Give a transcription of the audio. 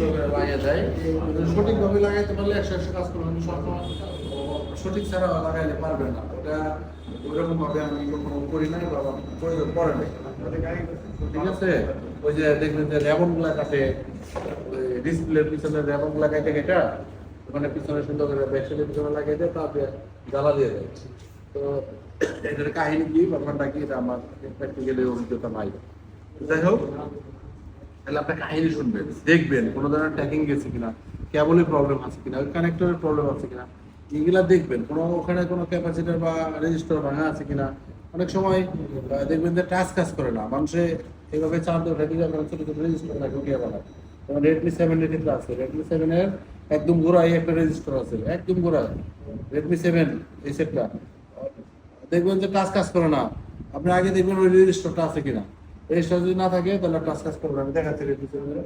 সুন্দর করে লাগিয়ে দেয়। সঠিকভাবে লাগাইতে পারলে 100 কাজ করবেন, সবসময় সঠিক ছাড়া লাগাইলে পারবেন না। ওটা ওইরকম ভাবে আমি কখনো করি নাই বা প্রয়োজন পড়ে নাই। ঠিক আছে, ওই যে দেখবেন যে রেবন গুলা কাটে, ডিসপ্লের পিছনে রেবন গুলা কাটে কেটা ওখানে পিছনে সুন্দর করে ব্যাকসাইডের পিছনে লাগিয়ে দেয়, তারপরে জ্বালা দিয়ে দেয়। তো এটার কাহিনী কি, ব্যাপারটা কি, এটা আমার প্র্যাকটিক্যালি অভিজ্ঞতা নাই। যাই হোক, তাহলে আপনি কাহিনী শুনবেন, দেখবেন কোনো ধরনের ট্যাকিং গেছে কিনা, কেবলের প্রবলেম আছে কিনা, কানেক্টরের প্রবলেম আছে কিনা, এগুলা দেখবেন। কোনো ওখানে কোনো ক্যাপাসিটার বা রেজিস্টার ভাঙা আছে কিনা। অনেক সময় দেখবেন যে টাচ কাজ করে না, মানুষে এইভাবে চার্জ ওঠে দিয়ে আপনার ছোটো ছোটো রেজিস্টার থাকে ঢুকিয়ে বানায়। যেমন রেডমি 7 এর ক্ষেত্রে আছে, রেডমি 7 এর একদম গোড়ায় একটা রেজিস্টার আছে, একদম গোড়ায় রেডমি 7 এই সেটটা। দেখবেন যে টাচ কাজ করে না, আপনি আগে দেখবেন ওই রেজিস্টারটা আছে কিনা। রেজিস্টার যদি না থাকে তাহলে টাচ কাজ করবে না। আমি দেখাচ্ছি রেডমি 7 এর